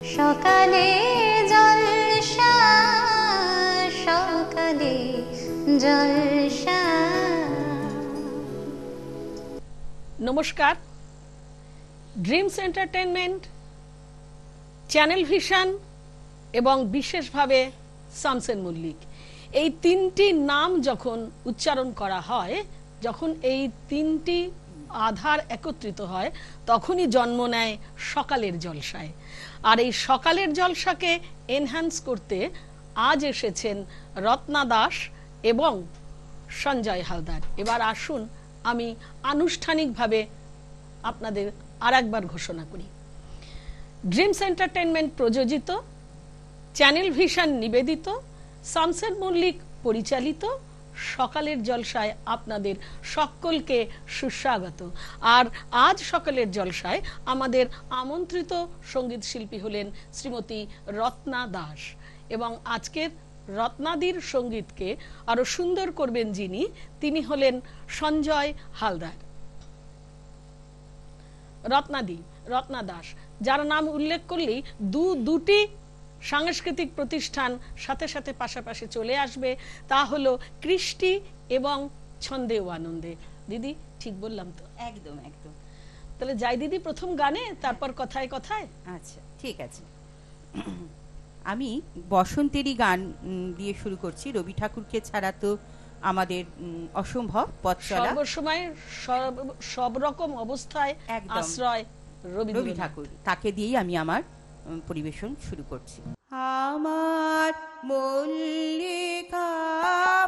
সকালে জলসা, সকালে জলসা। নমস্কার, ড্রিমস এন্টারটেনমেন্ট, চ্যানেল ভিশন এবং বিশেষভাবে শামসেন মল্লিক, এই তিনটি নাম যখন উচ্চারণ করা হয়, যখন এই তিনটি আধার একত্রিত হয়, তখনই জন্ম নেয় সকালের জলসায়। আর এই সকালের জলসাকে এনহ্যান্স করতে আজ এসেছেন রত্না দাস এবং সঞ্জয় হালদার। এবার আসুন আমি আনুষ্ঠানিকভাবে আপনাদের আরেকবার ঘোষণা করি। ড্রিমস এন্টারটেনমেন্ট প্রযোজিত, চ্যানেল ভিশন নিবেদিত, শামসেন মল্লিক পরিচালিত সকালের জলসায় আপনাদের সকলকে সুস্বাগত। আর আজ সকালের জলসায় আমাদের আমন্ত্রিত সঙ্গীত শিল্পী হলেন শ্রীমতী রত্না দাস, এবং আজকের রত্নাদির সঙ্গীতকে আরো সুন্দর করবেন যিনি, তিনি হলেন সঞ্জয় হালদার। রত্না দাস, যার নাম উল্লেখ করলেই দুটি সাংস্কৃতিক প্রতিষ্ঠান সাথে সাথে পাশাপাশি চলে আসবে, তা হলো কৃষ্টি এবং ছন্দে ও আনন্দে। দিদি ঠিক বললাম তো? একদম একদম। তাহলে যাই দিদি প্রথম গানে, তারপর কথায় কথায়। আচ্ছা, ঠিক আছে। আমি বসন্তেরই গান দিয়ে শুরু করছি। রবি ঠাকুরকে ছাড়া তো আমাদের অসম্ভব পথ চলা। সর্বসময় সব রকম অবস্থায় আশ্রয় রবি ঠাকুর, তাকে দিয়েই আমি আমার পরিবেশন শুরু করছি। আমার মল্লিকা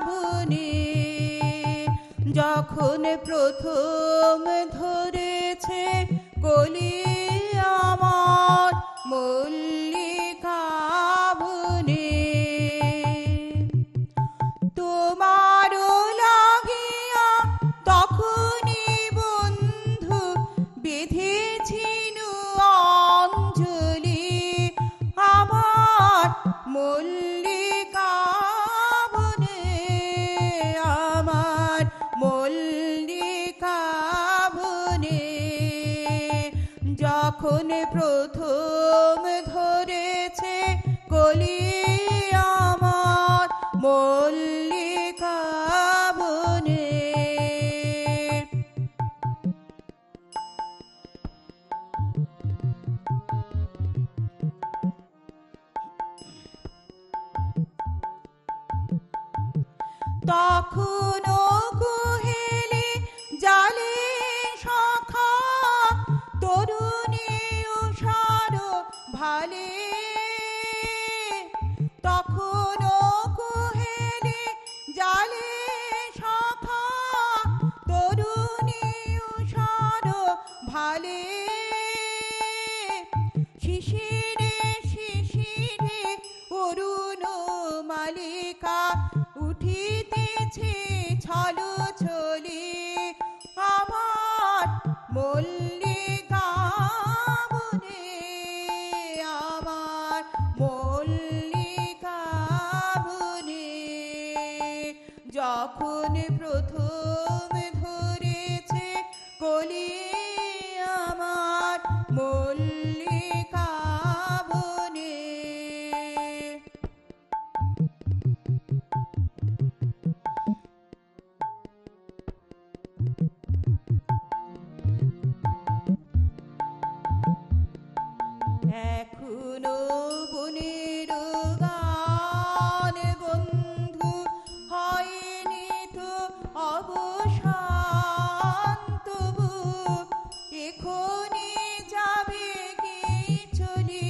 বনে যখন প্রথম ধরেছে কলি, আমার মল্লিকা বনে তোমারও লাগিয়া তখনই বন্ধু বেঁধেছিল অঞ্জলি, আমার মল্লিকা বনে, আমার মল্লিকা বনে যখন প্রথম ধরেছে কলি, আমার মল্লিকা বনে। তখনও কুহেলি জালে শাখা তরুণী উষার ভালে, তখনও কুহেলি জালে শাখা তরুণী উষার ভালে, শিশিরে শিশিরে অরুণ মালিকা উঠিতেছে ছলো ছলি, আমার মল্লিকা বনে, আমার মল্লিকা বনে যখন প্রথম ধরেছে কলি, আমার মল্লিকা বনে। এখনো বনের গান বন্ধু হয়নি তো অবসান, তবু এখনই যাবে কি চলি,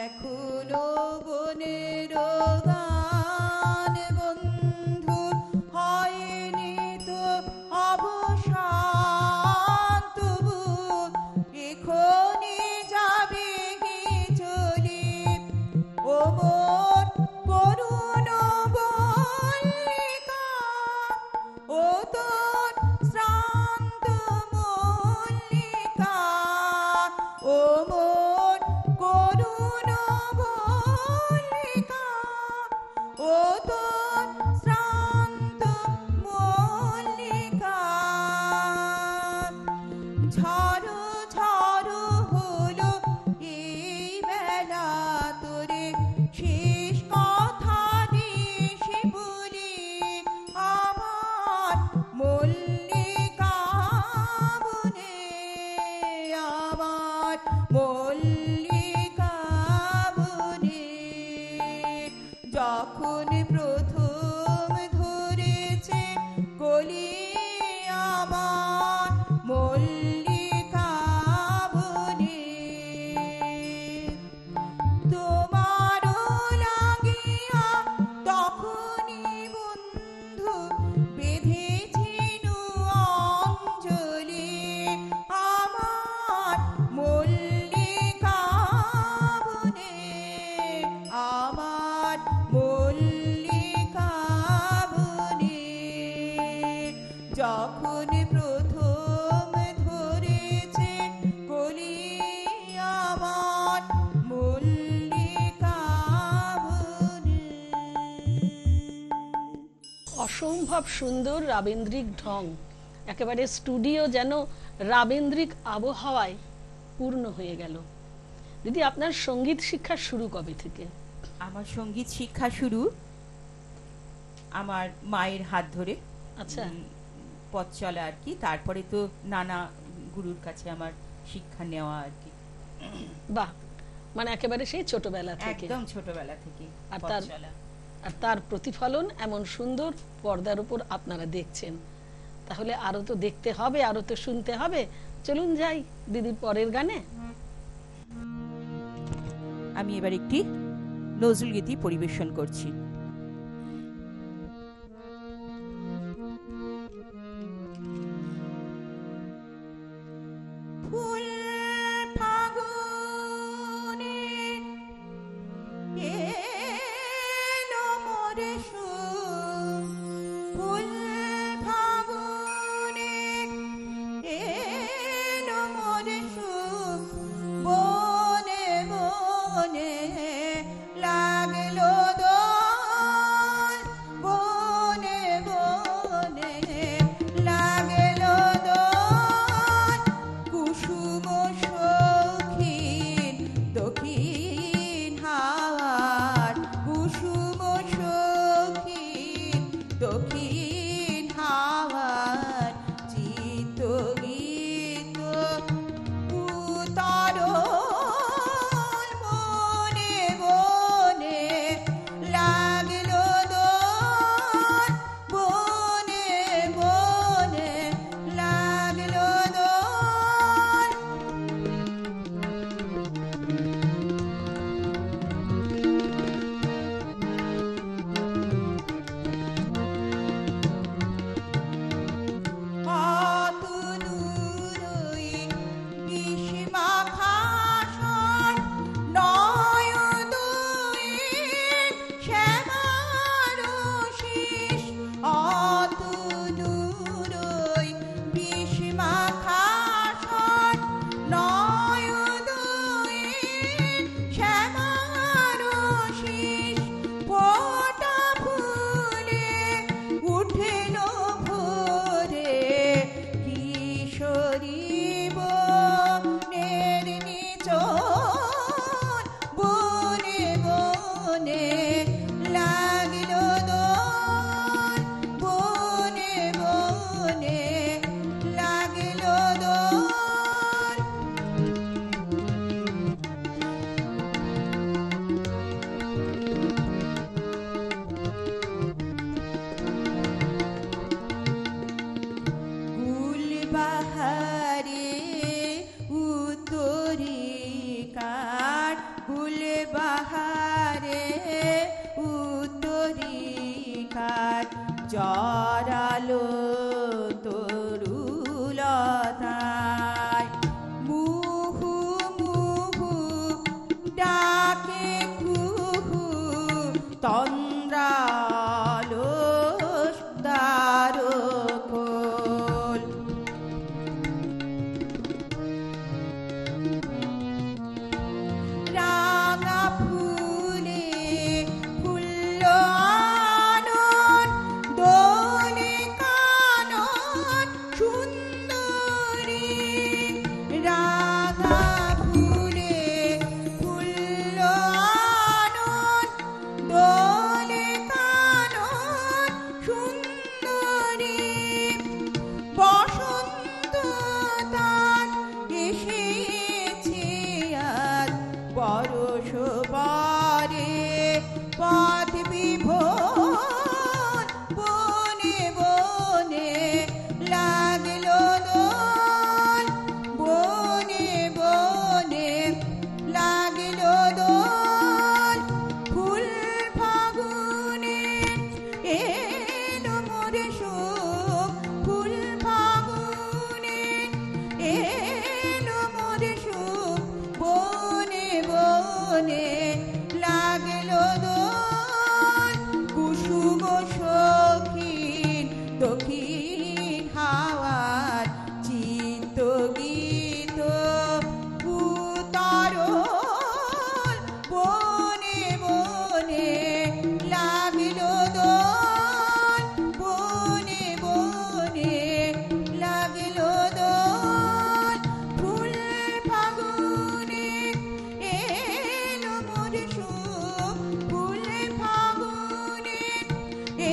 এখনো বনের গান বন্ধু হয়নি তো অবসান, তবু এখনই যাবে কি চলি, ও মোর করুণ মল্লিকা, ও তোর শ্রান্ত মল্লিকা, ও মোর করুণ মল্লিকা, ও তোর শ্রান্ত মল্লিকা, ঝড় ঝড় হলো মল্লিকা বনে, যখন প্রথম ধরেছে কলি আমার মল্লিকা বনে, তোমারও লাগিয়া তখনই বন্ধু বেঁধেছিল অঞ্জলি আমার মল্লিকা বনে, আমার মল্লিকা বনে, যখন প্রথম ধরেছে কলি আমার মল্লিকা বনে। অসম্ভব সুন্দর রাবেন্দ্রিক ঢং, একেবারে স্টুডিও যেন রাবেন্দ্রিক আবহাওয়ায় পূর্ণ হয়ে গেল। দিদি, আপনার সঙ্গীত শিক্ষা শুরু কবে থেকে? আমার সঙ্গীত শিক্ষা শুরু আমার মায়ের হাত ধরে, আচ্ছা। পথ চলা আর কি, তারপরে তো নানা গুরুর কাছে আমার শিক্ষা নেওয়া আর কি। বাহ, মানে একেবারে সেই ছোটবেলা থেকে, একদম ছোটবেলা থেকে আর পথ তার- চলা। আর তার প্রতিফলন এমন সুন্দর পর্দার উপর আপনারা দেখছেন। তাহলে আরো তো দেখতে হবে, আরো তো শুনতে হবে। চলুন যাই দিদির পরের গানে। আমি এবার একটি নজরুল গীতি পরিবেশন করছি। ফুল ফাগুনে এলো মোরে সুর, ফুল ফাগুনে এলো মোরে সুর, বনে বনে লাগলো দোল, বনে বনে লাগলো দোল, কুসুম সখীর দক্ষিণ হাওয়ার, কুসুম সখীর দক্ষিণ হাওয়ার, চিত্ত গীত উতরল, বনে বনে লাগলো দোল, বনে বনে লাগলো দোল। অতনুরই বিষমাখাসন, নয়নদুয়ের শ্যামারশিস, অতনুরই বিষমাখাসন, নয়নদুয়ের শ্যামারশিস, ফোঁটা ফুলে উঠেল ভোরে, কিশোরী বনের নিচন, বনে বনে লাগলো দোল, বনে বনে লাগলো দোল। গুলবাহারে উত্তরিকার, গুলবাহারে উত্তরিকার, জরালো তরুলতায়, মুহু মুহু ডাকে কুহু, তন্দ্রালোস দ্বারকোল। রাঙা ফুলে ফুল্ল আনন, দোলে পরশ পরে পথ বিভোর বনে বনে লাগলো দোল বনে বনে লাগলো দোল ফুল ফাগুনে এলো মোরে শোক ফুল ফাগুনে এলো মোরে শোক বনে বনে লাগলো দোল কুসুম সখীন দক্ষিণ হাওয়ার চিত্ত গীত উতরল বনে বনে লাগলো দোল বনে বনে লাগলো দোল ফুল ফাগুনে এলো মোরে শোক ফুল ফাগুনে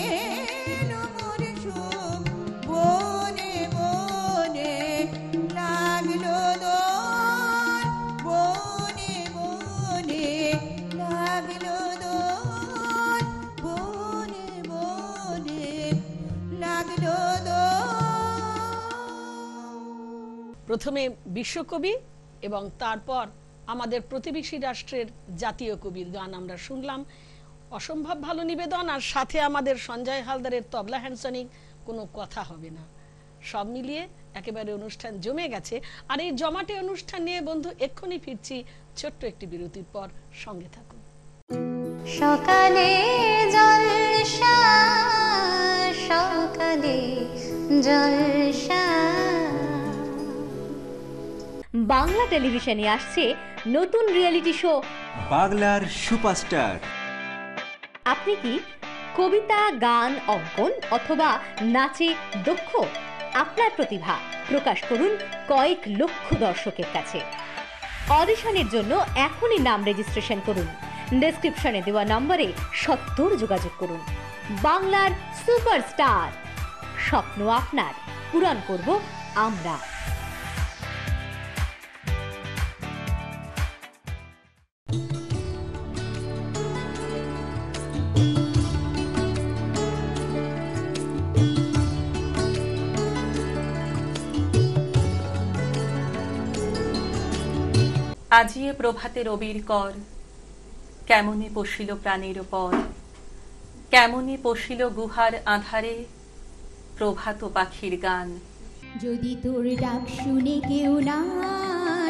এলো মোরে শোক বনে বনে লাগলো দোল বনে বনে লাগলো দোল বনে বনে লাগলো দোল। প্রথমে বিশ্বকবি এবং তারপর আমাদের প্রতিবেশী রাষ্ট্রের জাতীয় কবির গান আমরা শুনলাম। অসম্ভব ভালো নিবেদন, আর সাথে আমাদের সঞ্জয় হালদারের তবলা হ্যান্ডসনিং, কোনো কথা হবে না। সব মিলিয়ে একেবারে অনুষ্ঠান জমে গেছে। আর এই জমাটে অনুষ্ঠান নিয়ে বন্ধু এক্ষুনি ফিরছি ছোট্ট একটি বিরতির পর, সঙ্গে থাকুন। সকালে জলসা সকালে জলসা। বাংলা টেলিভিশনে আসছে নতুন রিয়েলিটি শো বাংলার সুপারস্টার। আপনি কি কবিতা, গান, অঙ্কন অথবা নাচে দক্ষ? আপনার প্রতিভা প্রকাশ করুন কয়েক লক্ষ দর্শকের কাছে। অডিশনের জন্য এখনই নাম রেজিস্ট্রেশন করুন। ডেসক্রিপশনে দেওয়া নম্বরে সত্বর যোগাযোগ করুন। বাংলার সুপারস্টার, স্বপ্ন আপনার, পূরণ করব আমরা। আজিয়ে প্রভাতে রবির কর, কেমনে পশিল প্রাণের পর, কেমনে পশিল গুহার আধারে প্রভাত পাখির গান। যদি তোর ডাক শুনে কেউ না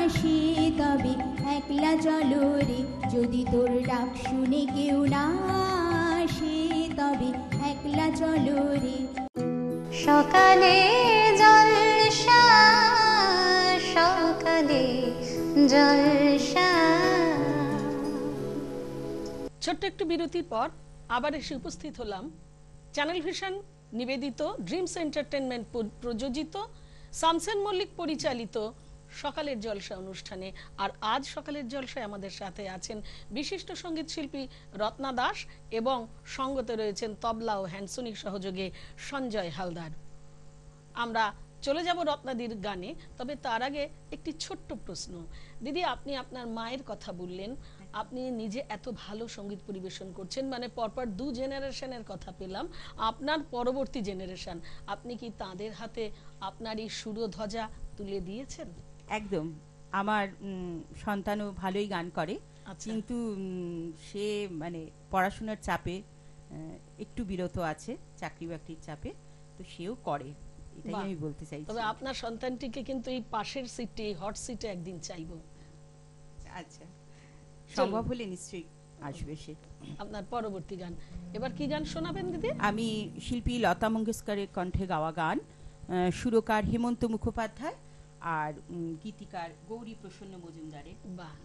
আসে তবে একলা চলো রে, যদি তোর ডাক শুনে কেউ না আসে তবে একলা চলো রে। সকালে জলসা সকালে জলসা। ছোট্ট একটু বিরতির পর আবার এসে উপস্থিত হলাম চ্যানেল ভিশন নিবেদিত, ড্রিমস এন্টারটেনমেন্ট প্রযোজিত, শামসেন মল্লিক পরিচালিত সকালের জলসা অনুষ্ঠানে। আর আজ সকালের জলসায় আমাদের সাথে আছেন বিশিষ্ট সঙ্গীত শিল্পী রত্না দাস এবং সঙ্গতে রয়েছেন তবলা ও হ্যান্ডসনিক সহযোগে সঞ্জয় হালদার। আমরা চলে যাব রত্নাদির গানে, তবে তার আগে একটি ছোট্ট প্রশ্ন। দিদি, আপনি আপনার মায়ের কথা বললেন, আপনি নিজে এত ভালো সঙ্গীত পরিবেশন করছেন, মানে পরপর 2 জেনারেশনের কথা পেলাম, আপনার পরবর্তী জেনারেশন, আপনি কি তাদের হাতে আপনার এই সুরধ্বজা তুলে দিয়েছেন? একদম। আমার সন্তানও ভালোই গান করে, কিন্তু সে মানে পড়াশোনার চাপে একটু বিরত আছে, চাকরি বাকরির চাপে, তো সেও করে, এটাই আমি বলতে চাইছি। তবে আপনার সন্তানটিকে কিন্তু এই পাশের সিটে, হট সিটে একদিন চাইবো। আচ্ছা, সম্ভব হলে নিশ্চয়ই আসবে সে। আপনার পরবর্তী গান এবার কি গান শোনাবেন দিদি? আমি শিল্পী লতা মঙ্গেশকরের কণ্ঠে গাওয়া গান, সুরকার হেমন্ত মুখোপাধ্যায় আর গীতিকার গৌরী প্রসন্ন মজুমদারের বাহ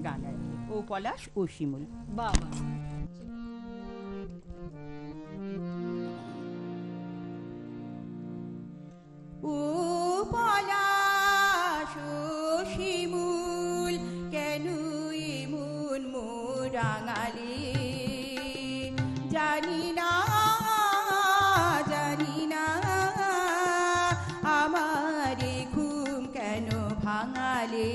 গান আর কি, ও পলাশ ও শিমুল। বাহ বাহ। ও পলাশ ও শিমুল কেন এমন মোরাঙালে, জানি না জানি না আমার ঘুম কেন ভাঙালে।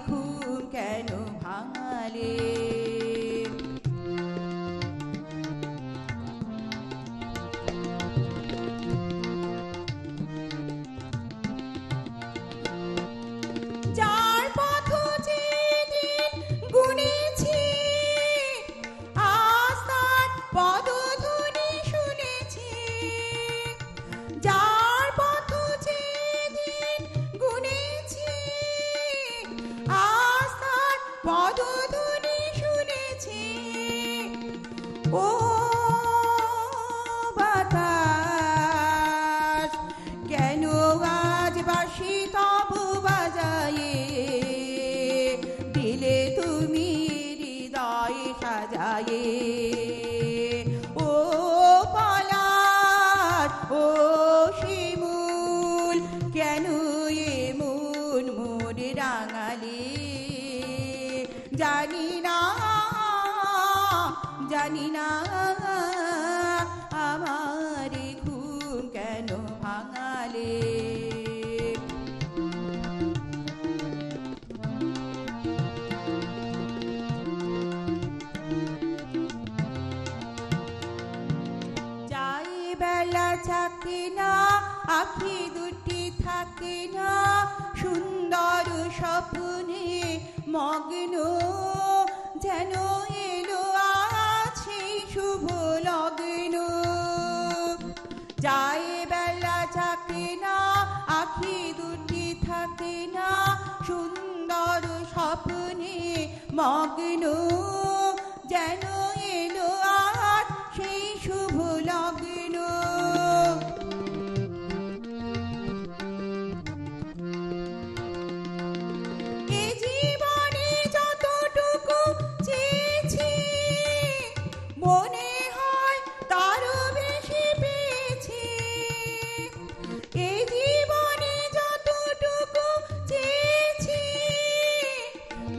ঘুম কেন ভাঙালে? যার পথ যেদিন গুনেছি, আজ তার পদধ্বনি শুনেছি। যার পথ যেদিন গুনেছি, আজ তার পদধ্বনি শুনেছি। ও বাতাস, কেন আজ বাঁশি তবু বাজায়ে? দিলে তুমি হৃদয় সাজায়ে। ও পলাশ, ও শিমুল, কেন এমন মোর রাঙালে? জানি না, জানি না, আমার ঘুম কেন ভাঙালে? যাই বেলা থাকে না, আখি দুটি থাকে না, সুন্দর স্বপ্নে মগ্ন, যেন এলো আছে শুভ লগ্ন। যাই বেলা থাকে না, আখি দুটি থাকে না, সুন্দর স্বপ্নে মগ্ন, যেন এলো আজ সেই শুভ লগ্ন। এ জীবনে যতটুকু চেয়েছি, মনে হয় তারও বেশি পেয়েছি। এ জীবনে যতটুকু চেয়েছি,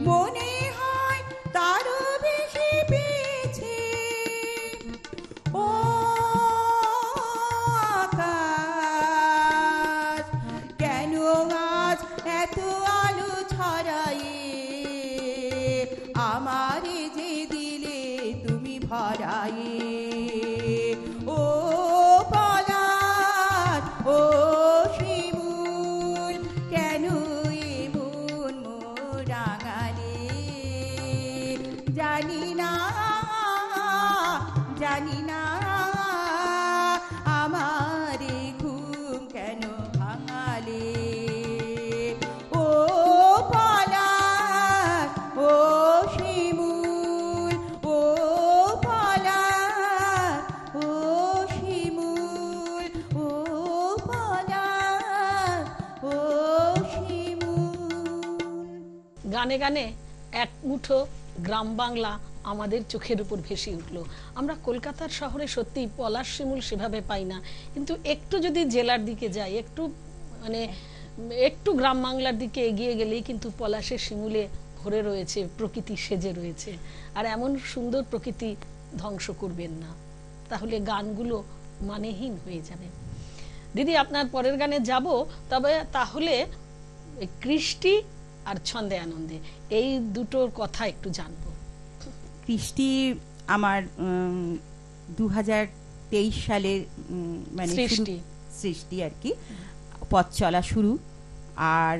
মনে হয় তারও বেশি পেয়েছি। ও আকাশ, কেন আজ এত আলো ছড়ায়ে? আমারে যে দিলে তুমি ভরায়ে। ও পলাশ, ও শিমুল, কেন এমন মোর রাঙালে? জানি না, জানি না, আমার ঘুম কেন ভাঙালে? ও পলাশ, ও শিমুল, ও পলাশ, ও শিমুল, ও পলাশ, ও শিমুল। গানে গানে এক মুঠো গ্রাম বাংলা আমাদের চোখের উপর ভেসে উঠলো। আমরা কলকাতার শহরে সত্যি পলাশ শিমুল সেভাবে পাই না, কিন্তু একটু যদি জেলার দিকে যাই, একটু মানে একটু গ্রাম বাংলার দিকে এগিয়ে গেলেই কিন্তু পলাশের শিমুলে ভরে রয়েছে, প্রকৃতি সেজে রয়েছে। আর এমন সুন্দর প্রকৃতি ধ্বংস করবেন না, তাহলে গানগুলো মানেহীন হয়ে যাবে। দিদি, আপনার পরের গানে যাব, তবে তাহলে কৃষ্টি আর ছন্দে আনন্দে এই দুটোর কথা একটু জানবো। কৃষ্টি আমার 2023 সালের মানে সৃষ্টি আর কি, পথ চলা শুরু। আর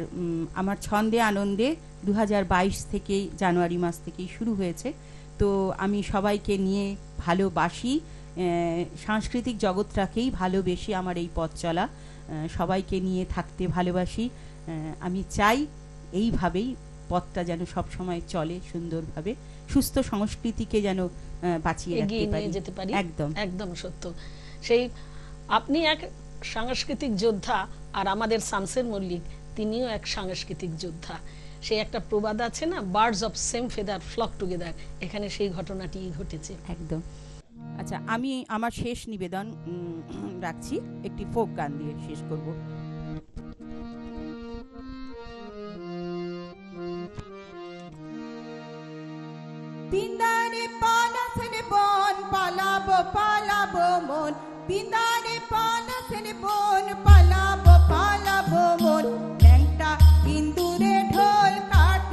আমার ছন্দে আনন্দে 2022 থেকেই, জানুয়ারি মাস থেকেই শুরু হয়েছে। তো আমি সবাইকে নিয়ে ভালোবাসি, সাংস্কৃতিক জগৎটাকেই ভালোবেসে আমার এই পথ চলা, সবাইকে নিয়ে থাকতে ভালোবাসি। আমি চাই এইভাবেই পথটা যেন সব সময় চলে সুন্দরভাবে, সুস্থ সংস্কৃতিকে যেন বাঁচিয়ে যেতে পারি। একদম একদম সত্য। সেই আপনি এক সাংস্কৃতিক যোদ্ধা, আর আমাদের শামসের মল্লিক তিনিও এক সাংস্কৃতিক যোদ্ধা। সেই একটা প্রবাদ আছে না, birds of same feather flock together, এখানে সেই ঘটনাটি ঘটেছে একদম। আচ্ছা, আমি আমার শেষ নিবেদন রাখছি, একটি ফোক গান দিয়ে শেষ করব। বিন্দারে পালাসের বন পালাবো পালাবো মন, বিন্দারে পালাসের বন পালাবো পালাবো মন, ল্যাংটা ইন্দুরে ঢোল কাট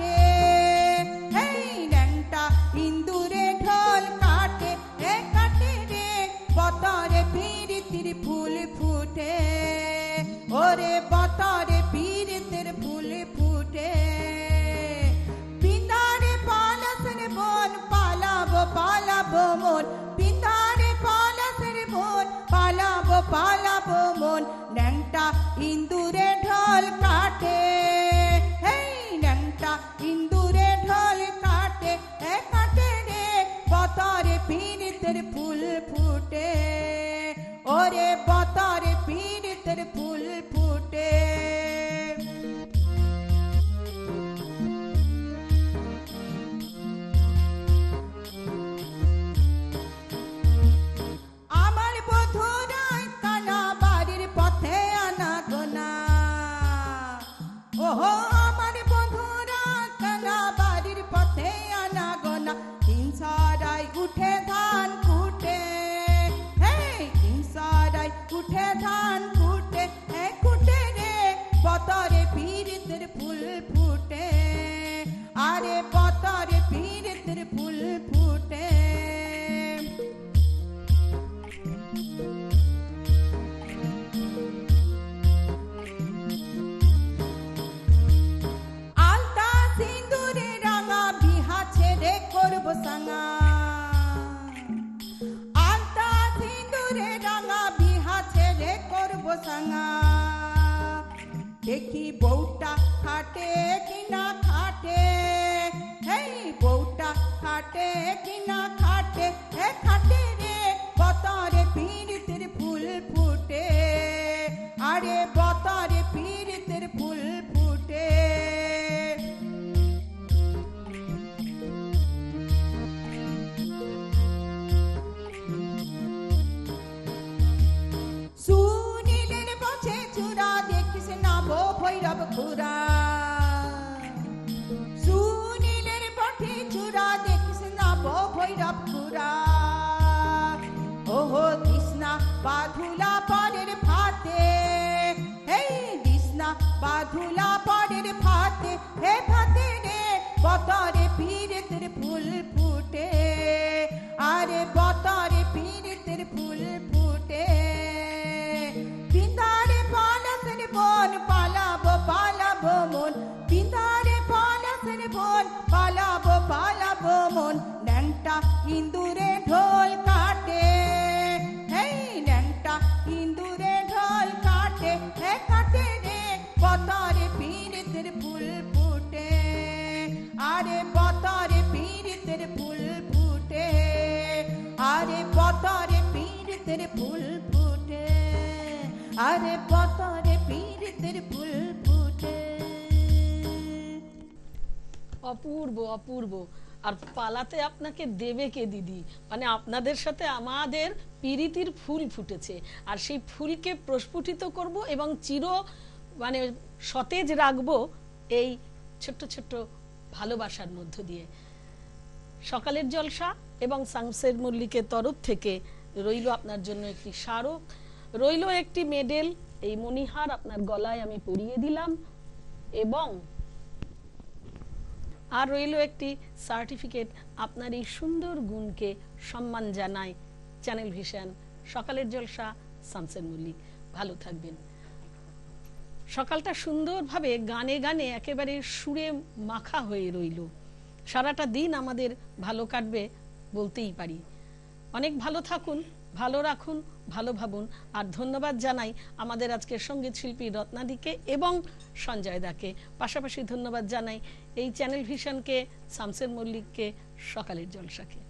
দেখি বউটা খাটে কিনা খাটে, এই বউটা খাটে কিনা খাটে, হে খাটে রে বতরে পীড়িতের ফুল ফুটে, আরে বতরে পীড়িতের ফুল ফুটে। সুনীলের বছে চূড়া দেখিস না বো ভৈরব খুড়া, সুনীলের বঠে চূড়া দেখিস না বো ভৈরব খুড়া, ওহো দিসনা বাধুলা পরের ভাতে, এই দিসনা বাধুলা পরের ভাতে, হে ভাতে রে বতরে পীড়িতের ফুল ফুটে, আরে বতরে পীড়িতের ফুল ফুটে। বিন্দারে পালাসের বন পালাবো পালাবো মন, বিন্দারে পালাসের বন পালাবো পালাবো মন, ন্যাংটা ইন্দুরে ঢোল কাটে, এই ন্যাংটা ইন্দুরে ঢোল কাটে, হে কাটে রে বতরে পীড়িতের ফুল ফুটে, আরে বতরে পীড়িতের ফুল ফুটে, আরে বতরে পীড়িতের ফুল ফুটে, আরে বতরে পীড়িতের ফুল ফুটে। অপূর্ব অপূর্ব। আর পালাতে আপনাকে দেবে কে দিদি, মানে আপনাদের সাথে আমাদের পিরিতির ফুল ফুটেছে, আর সেই ফুলকে প্রস্ফুটিত করব এবং মানে সতেজ রাখবো এই ছোট্ট ছোট্ট ভালোবাসার মধ্য দিয়ে। সকালের জলসা এবং শামসের মল্লিকের তরফ থেকে রইল আপনার জন্য একটি স্মারক, রইল একটি মেডেল, এই মণিহার আপনার গলায় আমি পরিয়ে দিলাম, এবং আর রইল একটি সার্টিফিকেট। আপনার এই সুন্দর গুণকে সম্মান জানায় চ্যানেল ভিশন, সকালের জলসা, শামসের মল্লিক। ভালো থাকবেন। সকালটা সুন্দরভাবে গানে গানে একেবারে সুরে মাখা হয়ে রইল। সারাটা দিন আমাদের ভালো কাটবে বলতেই পারি। অনেক ভালো থাকুন, ভালো রাখুন, ভালো ভাবুন। আর ধন্যবাদ জানাই আমাদের আজকের সঙ্গীত শিল্পী রত্নাদিকে এবং সঞ্জয় দাকে। পাশাপাশি ধন্যবাদ জানাই এই চ্যানেল ভিশনকে, শামসের মল্লিককে, সকালের জলসাকে।